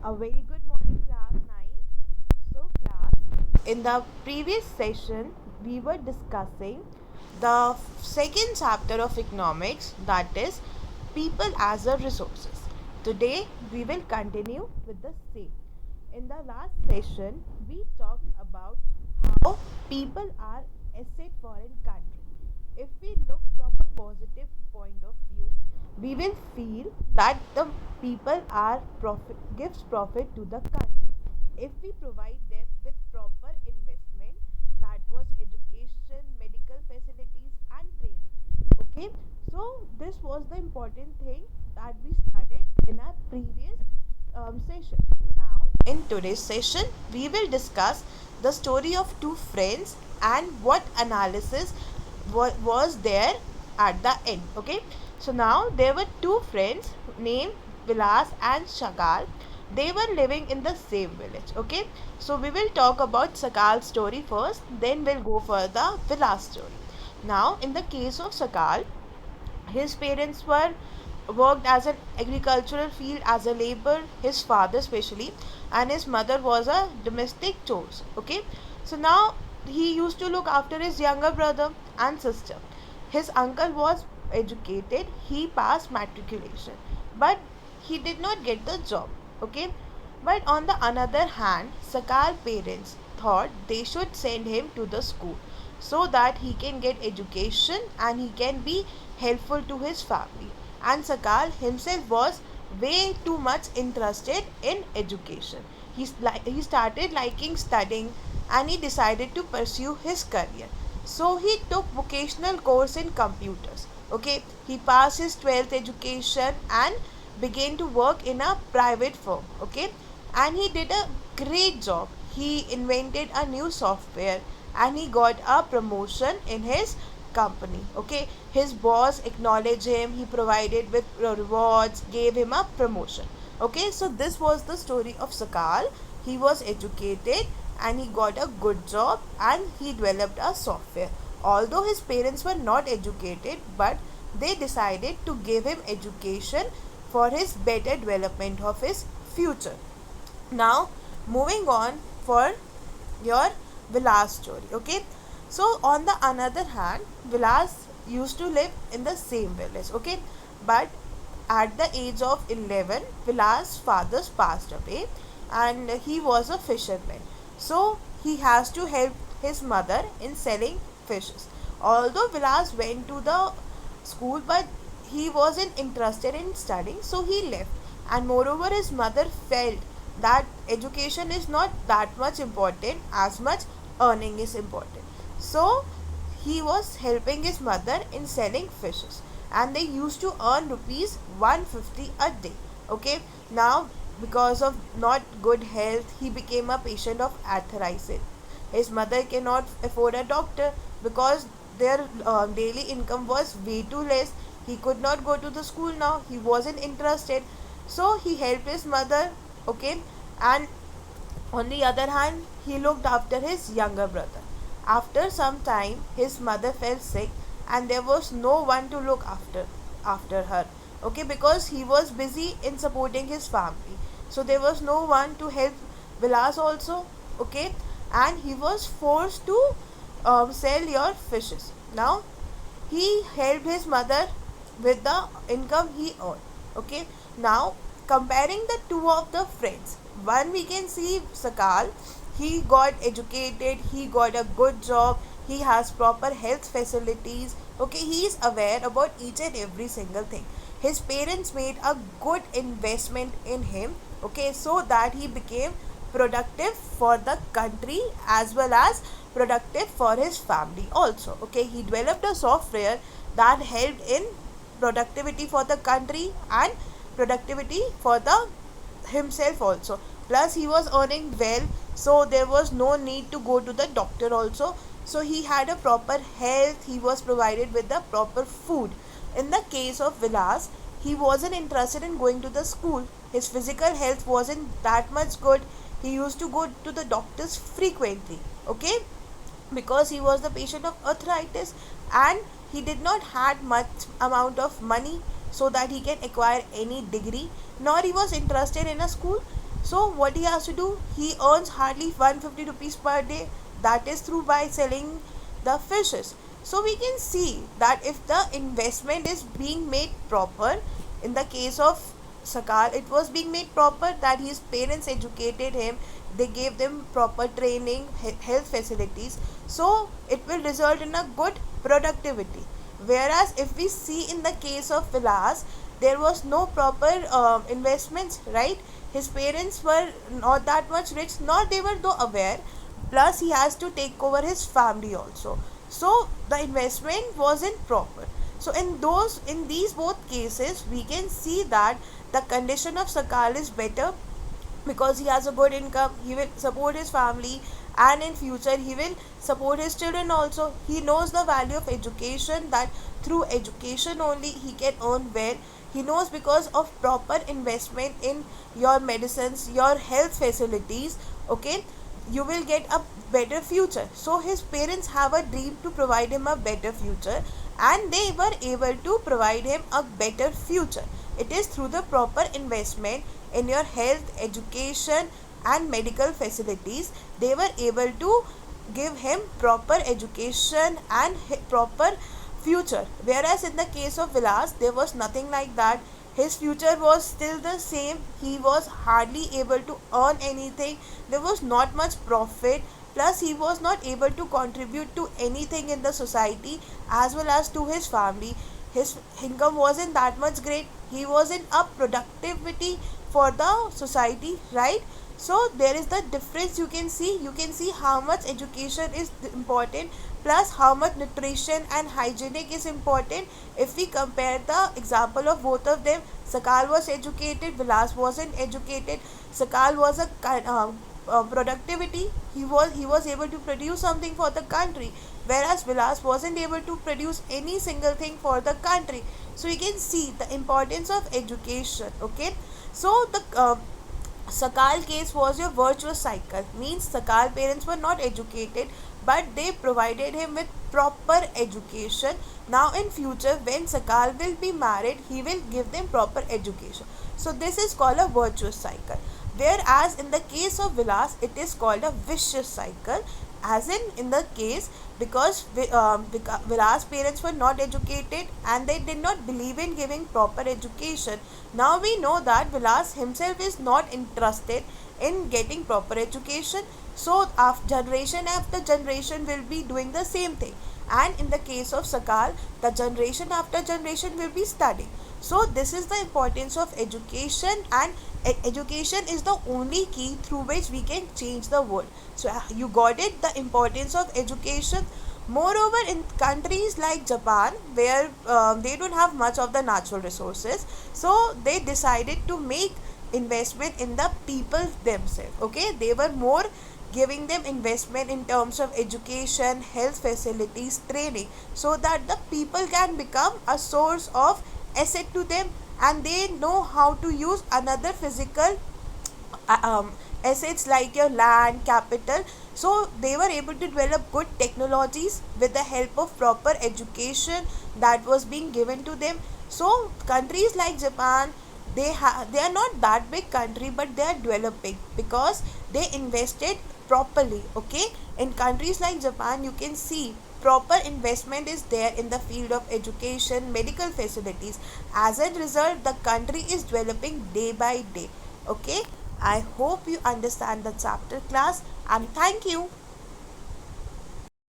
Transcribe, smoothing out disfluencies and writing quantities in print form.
A very good morning, class 9. Class, in the previous session, we were discussing the second chapter of economics, that is, people as a resources. Today, we will continue with the same. In the last session, we talked about how people are asset for a country. If we look from a positive point of view, we will feel that the people are gives profit to the country if we provide them with proper investment, that was education, medical facilities and training. Okay, so this was the important thing that we started in our previous session. Now in today's session we will discuss the story of two friends and what analysis was there at the end. Okay, so now there were two friends named Vilas and Shakal. They were living in the same village. Okay, so we will talk about Sakal's story first, then we'll go for the Vilas story. Now in the case of Sakal, his parents were worked as an agricultural field as a labor, his father especially, and his mother was a domestic chores. Okay, so now he used to look after his younger brother and sister. His uncle was educated, he passed matriculation, but he did not get the job. Okay, but on the other hand, Sakal parents thought they should send him to the school so that he can get education and he can be helpful to his family. And Sakal himself was way too much interested in education. He started liking studying and he decided to pursue his career. So he took vocational course in computers. Okay, he passed his 12th education and began to work in a private firm. Okay, and he did a great job. He invented a new software and he got a promotion in his company. Okay, his boss acknowledged him, he provided with rewards, gave him a promotion. Okay, so this was the story of Sakal. He was educated and he got a good job and he developed a software. Although his parents were not educated, but they decided to give him education for his better development of his future. Now moving on for your Vilas story. Okay, so on the another hand, Vilas used to live in the same village. Okay, but at the age of 11, Vilas' father passed away and he was a fisherman. So he has to help his mother in selling fishes. Although Vilas went to the school, but he wasn't interested in studying, so he left. And moreover, his mother felt that education is not that much important as much earning is important. So he was helping his mother in selling fishes and they used to earn rupees 150 a day. Okay, now because of not good health he became a patient of arthritis. His mother cannot afford a doctor because their daily income was way too less. He could not go to the school now, he wasn't interested, so he helped his mother. Okay, and on the other hand, he looked after his younger brother. After some time, his mother fell sick and there was no one to look after her. Okay, because he was busy in supporting his family. So there was no one to help Vilas also. Okay, and he was forced to sell your fishes. Now he helped his mother with the income he earned. Okay, now comparing the two of the friends, one we can see Sakal, he got educated, he got a good job, he has proper health facilities. Okay, he is aware about each and every single thing. His parents made a good investment in him. Okay, so that he became productive for the country as well as productive for his family also. Okay, he developed a software that helped in productivity for the country and productivity for the himself also. Plus he was earning well, so there was no need to go to the doctor also. So he had a proper health, he was provided with the proper food. In the case of Vilas, he wasn't interested in going to the school. His physical health wasn't that much good. He used to go to the doctors frequently. Okay, because he was the patient of arthritis and he did not had much amount of money so that he can acquire any degree, nor he was interested in a school. So what he has to do, he earns hardly 150 rupees per day, that is through by selling the fishes. So we can see that if the investment is being made proper, in the case of Sakal, it was being made proper, that his parents educated him, they gave them proper training, health facilities, so it will result in a good productivity. Whereas if we see in the case of Vilas, there was no proper investments, right? His parents were not that much rich, nor they were though aware, plus he has to take over his family also, so the investment wasn't proper. So in these both cases, we can see that the condition of Sakal is better, because he has a good income, he will support his family, and in future he will support his children also. He knows the value of education, that through education only he can earn well. He knows, because of proper investment in your medicines, your health facilities, okay, you will get a better future. So his parents have a dream to provide him a better future, and they were able to provide him a better future. It is through the proper investment in your health, education, and medical facilities, they were able to give him proper education and proper future. Whereas in the case of Vilas, there was nothing like that. His future was still the same. He was hardly able to earn anything. There was not much profit. Plus, he was not able to contribute to anything in the society as well as to his family. His income wasn't that much great. He wasn't up productivity for the society, right? So there is the difference. You can see how much education is important, plus how much nutrition and hygienic is important. If we compare the example of both of them, Sakal was educated, Vilas wasn't educated. Sakal was a productivity, he was able to produce something for the country, whereas Vilas wasn't able to produce any single thing for the country. So you can see the importance of education, okay. So the Sakal case was your virtuous cycle, means Sakal parents were not educated, but they provided him with proper education. Now in future, when Sakal will be married, he will give them proper education. So this is called a virtuous cycle. Whereas in the case of Vilas, it is called a vicious cycle, as in the case, because Vilas parents were not educated and they did not believe in giving proper education. Now we know that Vilas himself is not interested in getting proper education, so generation after generation will be doing the same thing. And in the case of Sakal, the generation after generation will be studying. So this is the importance of education, and education is the only key through which we can change the world. So you got it, the importance of education. Moreover, in countries like Japan, where they don't have much of the natural resources, so they decided to make investment in the people themselves, okay. They were more giving them investment in terms of education, health facilities, training, so that the people can become a source of asset to them, and they know how to use another physical assets like your land, capital. So they were able to develop good technologies with the help of proper education that was being given to them. So countries like Japan, they are not that big country, but they are developing because they invested properly, okay. In countries like Japan, you can see proper investment is there in the field of education, medical facilities. As a result, the country is developing day by day, okay. I hope you understand the chapter, class, and thank you.